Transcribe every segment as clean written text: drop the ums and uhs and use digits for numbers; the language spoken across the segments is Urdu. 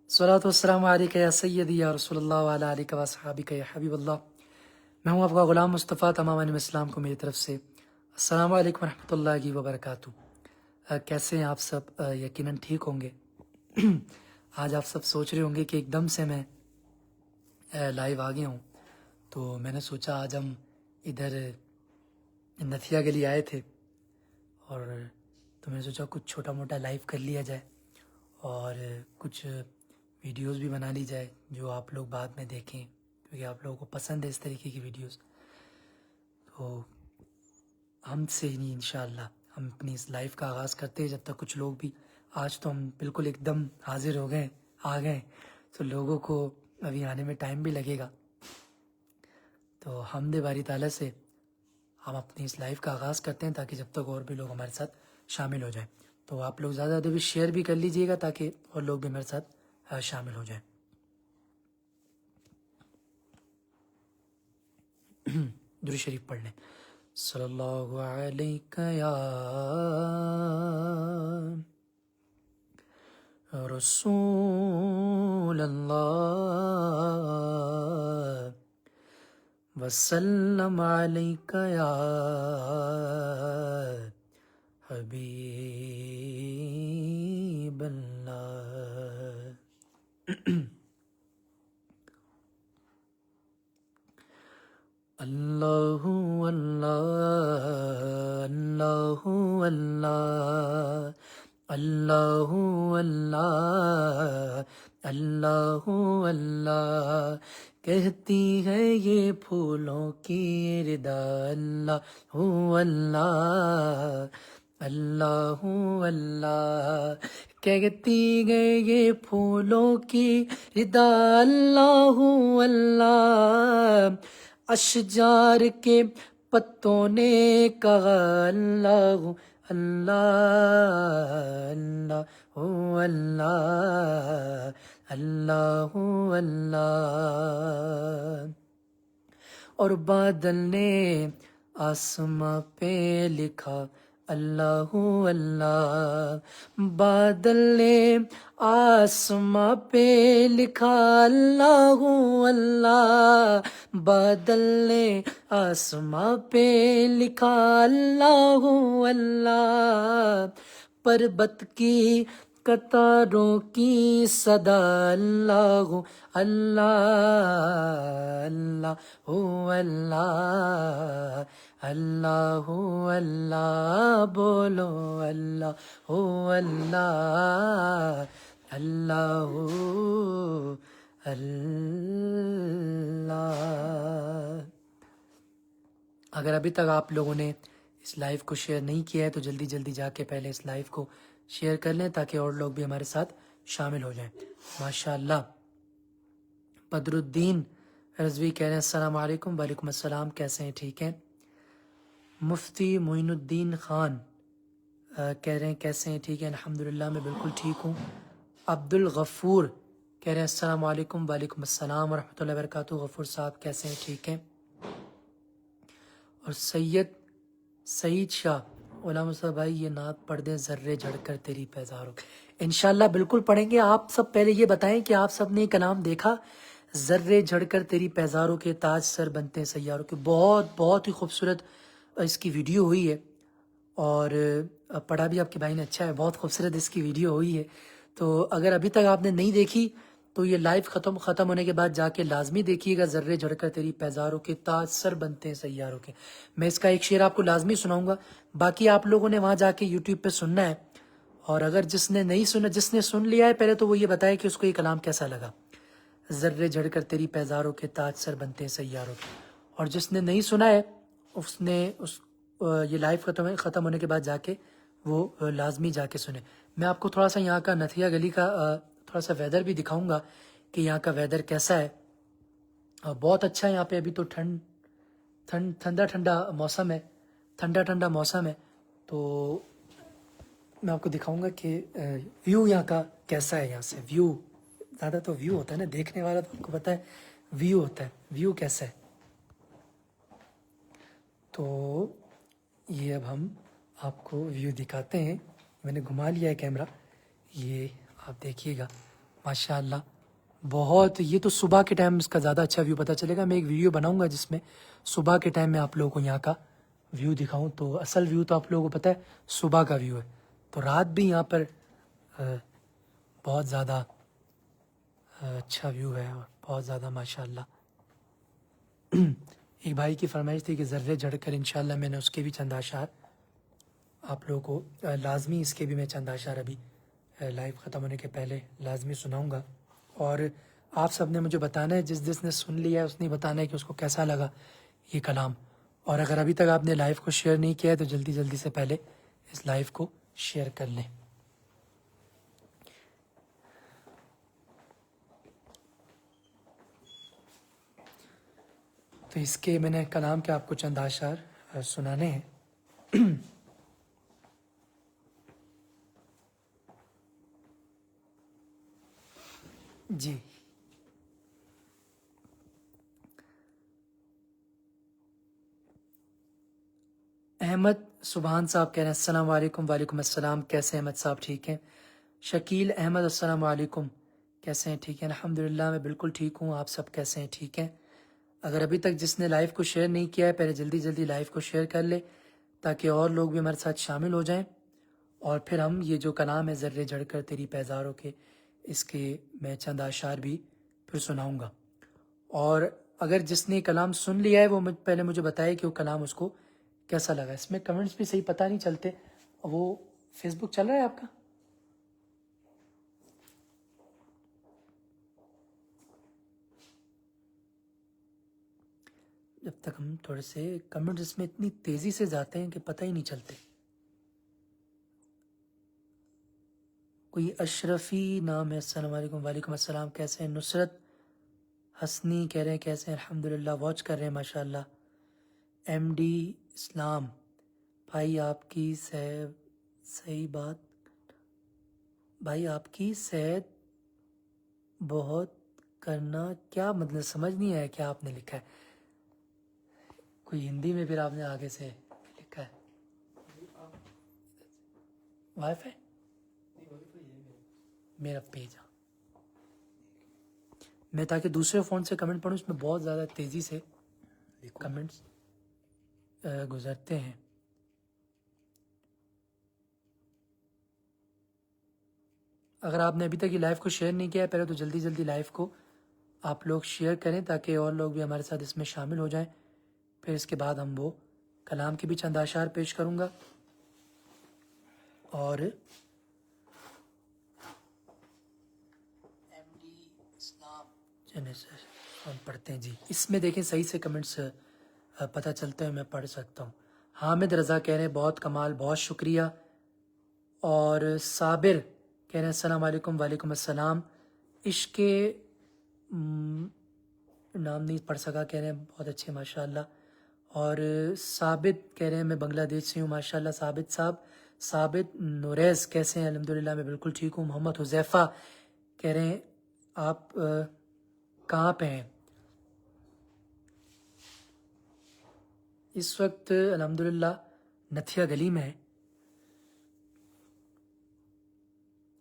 صلاۃ والسلام علیک یا سیدی یا رسول اللہ وعلی آلک و اصحابک یا حبیب اللہ۔ میں ہوں آپ کا غلام مصطفیٰ، تمام علم اسلام کو میری طرف سے السلام علیکم ورحمۃ اللہ وبرکاتہ۔ کیسے ہیں آپ سب؟ یقیناً ٹھیک ہوں گے۔ آج آپ سب سوچ رہے ہوں گے کہ ایک دم سے میں لائیو آ گیا ہوں، تو میں نے سوچا آج ہم ادھر نتھیا گلی آئے تھے، اور تو میں نے سوچا کچھ چھوٹا موٹا لائیو کر لیا جائے اور کچھ ویڈیوز بھی بنا لی جائے جو آپ لوگ بعد میں دیکھیں، کیونکہ آپ لوگوں کو پسند ہے اس طریقے کی ویڈیوز۔ تو ہم سے ہی نہیں، انشاءاللہ ہم اپنی اس لائف کا آغاز کرتے ہیں جب تک کچھ لوگ بھی، آج تو ہم بالکل ایک دم حاضر ہو گئے، آ گئے، تو لوگوں کو ابھی آنے میں ٹائم بھی لگے گا۔ تو حمد باری تعالیٰ سے ہم اپنی اس لائف کا آغاز کرتے ہیں تاکہ جب تک اور بھی لوگ ہمارے ساتھ شامل ہو جائیں۔ تو آپ لوگ زیادہ زیادہ بھی شیئر بھی کر لیجئے گا تاکہ اور لوگ بھی ہمارے ساتھ شامل ہو جائیں۔ درود شریف پڑھ لیں۔ صلی اللہ علیہ یا رسول اللہ وسلم علیک یا حبیب اللہ۔ اللہ اللہ اللہ اللہ اللہ اللہ اللہ کہتی ہے یہ پھولوں کی ردا، اللہ اللہ اللہ اللہ کہتی ہے یہ پھولوں کی ردا، اللہ اللہ اشجار کے پتوں نے کہا، اللہ اللہ اللہ اللہ اللہ اللہ اور بادل نے آسماں پہ لکھا، اللہ اللہ بادل نے آسماں پہ لکھا، اللہ اللہ بادل نے آسماں پہ لکھا، اللہ اللہ پربت کی قطاروں کی صدا، اللہ اللہ اللہ اللہ اللہ اللہ بولو، اللہ اللہ اللہ اللہ۔ اگر ابھی تک آپ لوگوں نے اس لائیو کو شیئر نہیں کیا ہے تو جلدی جلدی جا کے پہلے اس لائیو کو شیئر کر لیں تاکہ اور لوگ بھی ہمارے ساتھ شامل ہو جائیں۔ ماشاءاللہ بدر الدین رضوی کہہ رہے ہیں السلام علیکم۔ وعلیکم السلام، کیسے ہیں؟ ٹھیک ہیں۔ مفتی معین الدین خان کہہ رہے ہیں کیسے ہیں؟ ٹھیک ہے الحمدللہ، میں بالکل ٹھیک ہوں۔ عبد الغفور کہہ رہے ہیں السلام علیکم۔ وعلیکم السلام ورحمۃ اللہ وبرکاتہ۔ غفور صاحب کیسے ہیں؟ ٹھیک ہیں۔ اور سعید شاہ علامہ صاحب بھائی یہ نعت پڑھ دیں، ذرے جھڑ کر تیری پیزاروں کے۔ انشاءاللہ بالکل پڑھیں گے۔ آپ سب پہلے یہ بتائیں کہ آپ سب نے یہ کلام دیکھا، ذرے جھڑ کر تیری پیزاروں کے تاج سر بنتے ہیں سیاروں کے؟ بہت ہی خوبصورت اس کی ویڈیو ہوئی ہے، اور پڑھا بھی آپ کے بھائی نے اچھا ہے، بہت خوبصورت اس کی ویڈیو ہوئی ہے۔ تو اگر ابھی تک آپ نے نہیں دیکھی تو یہ لائیو ختم ہونے کے بعد جا کے لازمی دیکھیے گا، ذرے جھڑ کر تیری پیزاروں کے تاج سر بنتے ہیں سیاروں کے۔ میں اس کا ایک شعر آپ کو لازمی سناؤں گا، باقی آپ لوگوں نے وہاں جا کے یوٹیوب پہ سننا ہے، اور اگر جس نے نہیں سنا، جس نے سن لیا ہے پہلے تو وہ یہ بتائے کہ اس کو یہ کلام کیسا لگا، ذرے جھڑ کر تیری پیزاروں کے تاج سر بنتے ہیں سیاروں کے۔ اور جس نے نہیں سنا ہے اس نے یہ لائیو ختم ہونے کے بعد جا کے وہ لازمی جا کے سنے۔ میں آپ کو تھوڑا سا یہاں کا نتھیا گلی کا تھوڑا سا ویدر بھی دکھاؤں گا کہ یہاں کا ویدر کیسا ہے۔ بہت اچھا ہے یہاں پہ، ابھی تو ٹھنڈا موسم ہے، ٹھنڈا موسم ہے۔ تو میں آپ کو دکھاؤں گا کہ ویو یہاں کا کیسا ہے۔ یہاں سے ویو، زیادہ تو ویو ہوتا ہے نا، دیکھنے والا تو آپ کو پتہ ہے ویو ہوتا ہے، ویو کیسا ہے۔ تو یہ اب ہم آپ کو ویو دکھاتے ہیں، میں نے گھما لیا ہے کیمرہ، یہ آپ دیکھیے گا ماشاءاللہ بہت. یہ تو صبح کے ٹائم اس کا زیادہ اچھا ویو پتہ چلے گا. میں ایک ویڈیو بناؤں گا جس میں صبح کے ٹائم میں آپ لوگوں کو یہاں کا ویو دکھاؤں. تو اصل ویو تو آپ لوگوں کو پتہ ہے صبح کا ویو ہے. تو رات بھی یہاں پر بہت زیادہ اچھا ویو ہے اور بہت زیادہ ماشاءاللہ. ایک بھائی کی فرمائش تھی کہ ذرے جڑ کر انشاءاللہ میں نے اس کے بھی چند اشعار آپ لوگوں کو لازمی اس کے بھی میں چند اشعار ابھی لائیو ختم ہونے کے پہلے لازمی سناؤں گا. اور آپ سب نے مجھے بتانا ہے, جس نے سن لیا ہے اس نے بتانا ہے کہ اس کو کیسا لگا یہ کلام. اور اگر ابھی تک آپ نے لائیو کو شیئر نہیں کیا ہے تو جلدی جلدی سے پہلے اس لائیو کو شیئر کر لیں. تو اس کے میں نے کلام کے آپ کو چند اشعار سنانے ہیں. جی احمد سبحان صاحب کہہ رہے ہیں السلام علیکم. وعلیکم السلام. کیسے ہیں احمد صاحب؟ ٹھیک ہیں. شکیل احمد السلام علیکم. کیسے ہیں؟ ٹھیک ہیں الحمدللہ. میں بالکل ٹھیک ہوں. آپ سب کیسے ہیں؟ ٹھیک ہیں. اگر ابھی تک جس نے لائیو کو شیئر نہیں کیا ہے پہلے جلدی جلدی لائیو کو شیئر کر لے تاکہ اور لوگ بھی ہمارے ساتھ شامل ہو جائیں. اور پھر ہم یہ جو کلام ہے ذرے جڑ کر تیری پیزاروں کے, اس کے میں چند اشعار بھی پھر سناؤں گا. اور اگر جس نے کلام سن لیا ہے وہ پہلے مجھے بتائے کہ وہ کلام اس کو کیسا لگا. اس میں کمنٹس بھی صحیح پتہ نہیں چلتے. وہ فیس بک چل رہا ہے آپ کا؟ جب تک ہم تھوڑے سے کمنٹس اس میں اتنی تیزی سے جاتے ہیں کہ پتہ ہی نہیں چلتے. کوئی اشرفی نام ہے. السلام علیکم. وعلیکم السلام. کیسے ہیں؟ نصرت حسنی کہہ رہے ہیں کیسے ہیں؟ الحمدللہ واچ کر رہے ہیں ماشاءاللہ. ایم ڈی اسلام بھائی آپ کی صحیح بات بھائی آپ کی صحت بہت کرنا کیا مطلب سمجھ نہیں آیا کیا آپ نے لکھا ہے. کوئی ہندی میں پھر آپ نے آگے سے لکھا ہے. وائی فائی میرا پیج میں تاکہ دوسرے فون سے کمنٹ پڑھوں. اس میں بہت زیادہ تیزی سے کمنٹس گزرتے ہیں. اگر آپ نے ابھی تک یہ لائیو کو شیئر نہیں کیا ہے پہلے تو جلدی جلدی لائیو کو آپ لوگ شیئر کریں تاکہ اور لوگ بھی ہمارے ساتھ اس میں شامل ہو جائیں. پھر اس کے بعد ہم وہ کلام کے بھی چند اشعار پیش کروں گا. اور ہم پڑھتے ہیں. جی اس میں دیکھیں صحیح سے کمنٹس پتہ چلتے ہیں, میں پڑھ سکتا ہوں. حامد رضا کہہ رہے ہیں بہت کمال, بہت شکریہ. اور صابر کہہ رہے ہیں السلام علیکم. وعلیکم السلام. عشق نام نہیں پڑھ سکا کہہ رہے ہیں بہت اچھے ماشاءاللہ. اور ثابت کہہ رہے ہیں میں بنگلہ دیش سے ہوں ماشاءاللہ. ثابت صاحب ثابت نوریز کیسے ہیں؟ الحمدللہ میں بالکل ٹھیک ہوں. محمد حذیفہ کہہ رہے ہیں آپ کہاں پہ ہیں اس وقت؟ الحمدللہ نتھیا گلی میں ہے.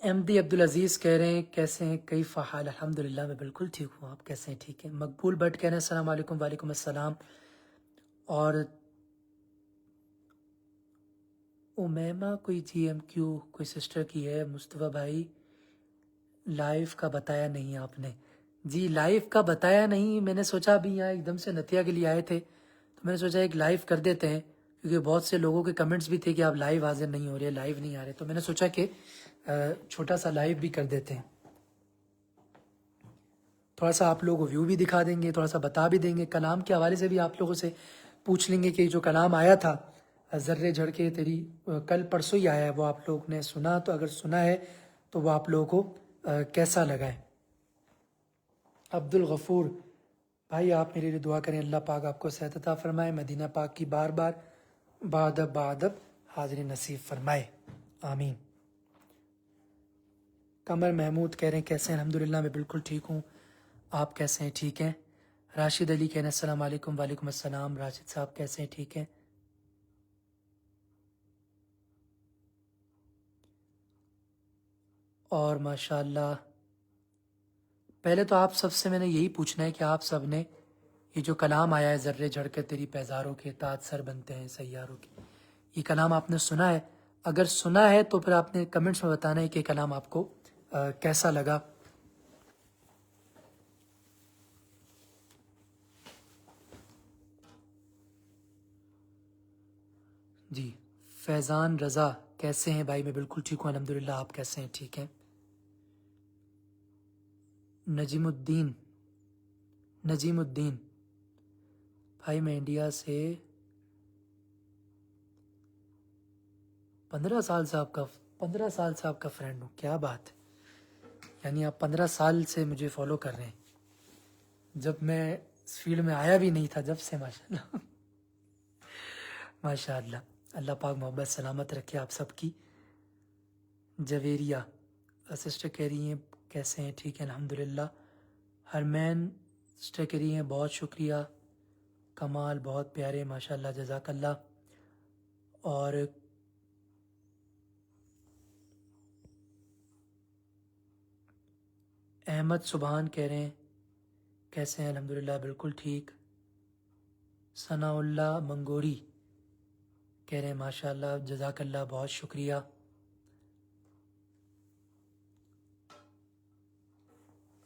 ایم ڈی عبدالعزیز کہہ رہے ہیں کیسے ہیں؟ کئی فحال الحمدللہ میں بالکل ٹھیک ہوں. آپ کیسے ہیں؟ ٹھیک ہیں. مقبول بٹ کہہ رہے ہیں السلام علیکم. وعلیکم السلام. اور امیمہ کوئی جی ایم کیو کوئی سسٹر کی ہے. مصطفیٰ بھائی لائیو کا بتایا نہیں آپ نے. جی لائیو کا بتایا نہیں. میں نے سوچا ابھی یہاں ایک دم سے نتھیا کے لیے آئے تھے تو میں نے سوچا ایک لائیو کر دیتے ہیں کیونکہ بہت سے لوگوں کے کمنٹس بھی تھے کہ آپ لائیو حاضر نہیں ہو رہے, لائیو نہیں آ رہے. تو میں نے سوچا کہ چھوٹا سا لائیو بھی کر دیتے ہیں. تھوڑا سا آپ لوگوں کو ویو بھی دکھا دیں گے, تھوڑا سا بتا بھی دیں گے. کلام کے حوالے سے بھی آپ لوگوں سے پوچھ لیں گے کہ جو کلام آیا تھا ذرے جھڑ کے تیری کل پرسوں ہی آیا ہے, وہ آپ لوگ نے سنا تو اگر سنا ہے تو وہ آپ لوگوں کو کیسا لگا ہے. عبد الغفور بھائی آپ میرے لیے دعا کریں, اللہ پاک آپ کو صحت عطا فرمائے, مدینہ پاک کی بار بار بعد حاضری نصیب فرمائے, آمین. قمر محمود کہہ رہے ہیں کیسے ہیں؟ الحمدللہ میں بالکل ٹھیک ہوں. آپ کیسے ہیں؟ ٹھیک ہیں. راشد علی کہہ رہے ہیں السلام علیکم. وعلیکم السلام. راشد صاحب کیسے ہیں؟ ٹھیک ہیں. اور ماشاءاللہ پہلے تو آپ سب سے میں نے یہی پوچھنا ہے کہ آپ سب نے یہ جو کلام آیا ہے ذرے جھڑ کر تیری پیزاروں کے تاج سر بنتے ہیں سیاروں کے، یہ کلام آپ نے سنا ہے؟ اگر سنا ہے تو پھر آپ نے کمنٹس میں بتانا ہے کہ یہ کلام آپ کو کیسا لگا۔ جی فیضان رضا کیسے ہیں بھائی؟ میں بالکل ٹھیک ہوں الحمدللہ، آپ کیسے ہیں؟ ٹھیک ہیں۔ نجیم الدین بھائی میں انڈیا سے 15 سال سے آپ کا فرینڈ ہوں، کیا بات ہے! یعنی آپ 15 سال سے مجھے فالو کر رہے ہیں، جب میں اس فیلڈ میں آیا بھی نہیں تھا، جب سے ماشاءاللہ ماشاءاللہ۔ اللہ پاک محبت سلامت رکھے آپ سب کی۔ جویریہ سسٹر کہہ رہی ہیں کیسے ہیں؟ ٹھیک ہے الحمدللہ۔ ہرمین سسٹر کہہ رہی ہیں بہت شکریہ، کمال بہت پیارے، ماشاءاللہ جزاک اللہ۔ اور احمد سبحان کہہ رہے ہیں کیسے ہیں؟ الحمدللہ بالکل ٹھیک۔ ثناء اللہ منگوری کہہ رہے ہیں ماشاءاللہ جزاک اللہ، بہت شکریہ۔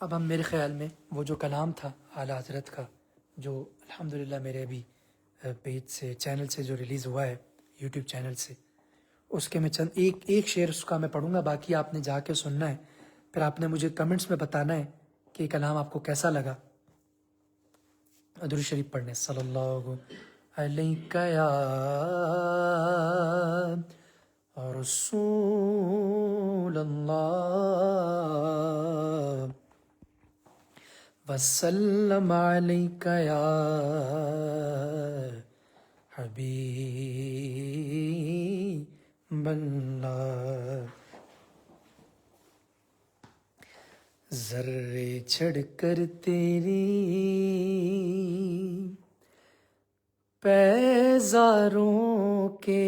اب ہم میرے خیال میں وہ جو کلام تھا اعلیٰ حضرت کا، جو الحمدللہ میرے ابھی پیج سے چینل سے جو ریلیز ہوا ہے، یوٹیوب چینل سے، اس کے میں چند ایک شعر اس کا میں پڑھوں گا، باقی آپ نے جا کے سننا ہے، پھر آپ نے مجھے کمنٹس میں بتانا ہے کہ یہ کلام آپ کو کیسا لگا۔ درود شریف پڑھنے صلی اللہ علیہ یا رسول اللہ وسلم علیک یا حبیب اللہ۔ ذرے چھڑ کر تیری پیزاروں کے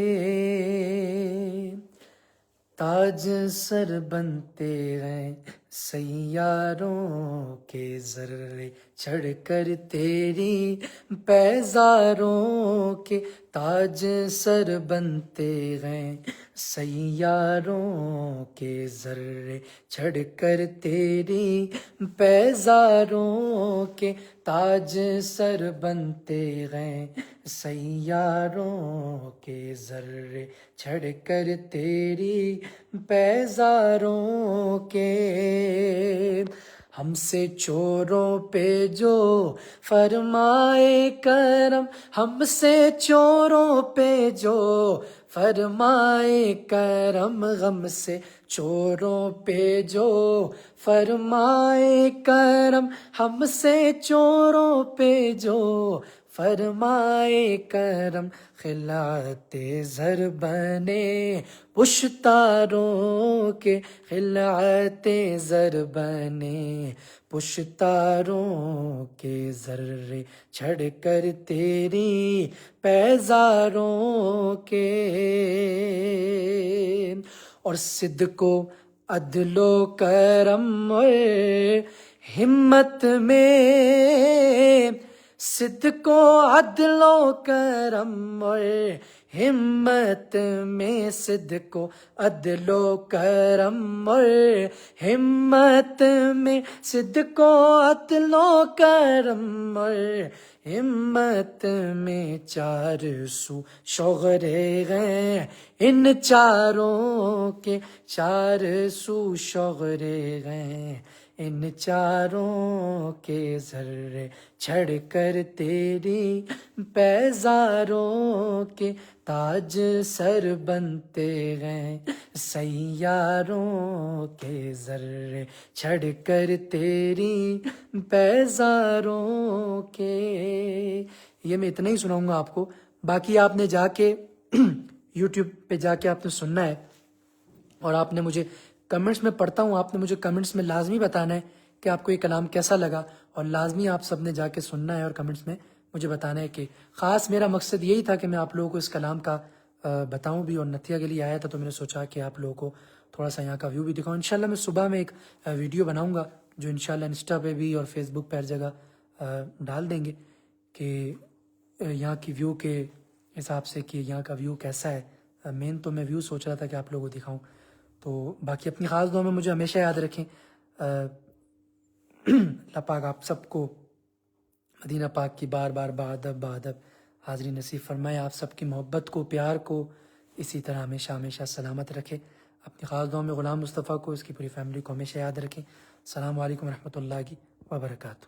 تاج سر بنتے ہیں سیاروں کے، ذرے چڑھ کر تیری پیزاروں کے تاج سر بنتے ہیں سیاروں کے، ذرے چڑھ کر تیری پیزاروں کے تاج سر بنتے ہیں سیاروں کے، ذرے چڑھ کر تیری پیزاروں کے۔ ہم سے چوروں پہ جو فرمائے کرم، ہم سے چوروں پہ جو فرمائے کرم، غم سے چوروں پہ جو فرمائے کرم، ہم سے چوروں پہ جو فرمائے کرم، خلعت زر بنے پشتاروں کے، خلعت زر بنے پشتاروں کے، ذرے چھڑ کر تیری پیزاروں کے۔ اور صدق و عدل و کرم اور ہمت میں، صدق و عدل و کرم اور ہمت میں، صدق و عدل و کرم اور ہمت میں، صدق و عدل و کرم اور ہمت میں، چار سو شغرے ہیں ان چاروں کے، چار سو شغرے ہیں ان چاروں کے، ذرے چھڑ کر تیری پیزاروں کے تاج سر بنتے ہیں سیاروں کے، ذرے چھڑ کر تیری پیزاروں کے۔ یہ میں اتنا ہی سناؤں گا آپ کو، باقی آپ نے جا کے یوٹیوب پہ جا کے آپ نے سننا ہے، اور آپ نے مجھے کمنٹس میں پڑھتا ہوں، آپ نے مجھے کمنٹس میں لازمی بتانا ہے کہ آپ کو یہ کلام کیسا لگا، اور لازمی آپ سب نے جا کے سننا ہے اور کمنٹس میں مجھے بتانا ہے کہ خاص میرا مقصد یہی تھا کہ میں آپ لوگوں کو اس کلام کا بتاؤں بھی، اور نتیجہ کے لیے آیا تھا، تو میں نے سوچا کہ آپ لوگوں کو تھوڑا سا یہاں کا ویو بھی دکھاؤں. انشاءاللہ میں صبح میں ایک ویڈیو بناؤں گا جو انشاءاللہ انسٹا پہ بھی اور فیس بک پہ ہر جگہ ڈال دیں گے کہ یہاں کی ویو کے حساب سے کہ یہاں کا ویو کیسا ہے. مین تو میں ویو سوچ رہا تھا کہ آپ لوگوں کو دکھاؤں. تو باقی اپنی خاص دعا میں مجھے ہمیشہ یاد رکھیں. اللہ پاک آپ سب کو مدینہ پاک کی بار بار بادب حاضری نصیب فرمائے. آپ سب کی محبت کو پیار کو اسی طرح ہمیشہ ہمیشہ سلامت رکھے. اپنی خاص دعا میں غلام مصطفیٰ کو اس کی پوری فیملی کو ہمیشہ یاد رکھیں. السلام علیکم ورحمۃ اللہ وبرکاتہ.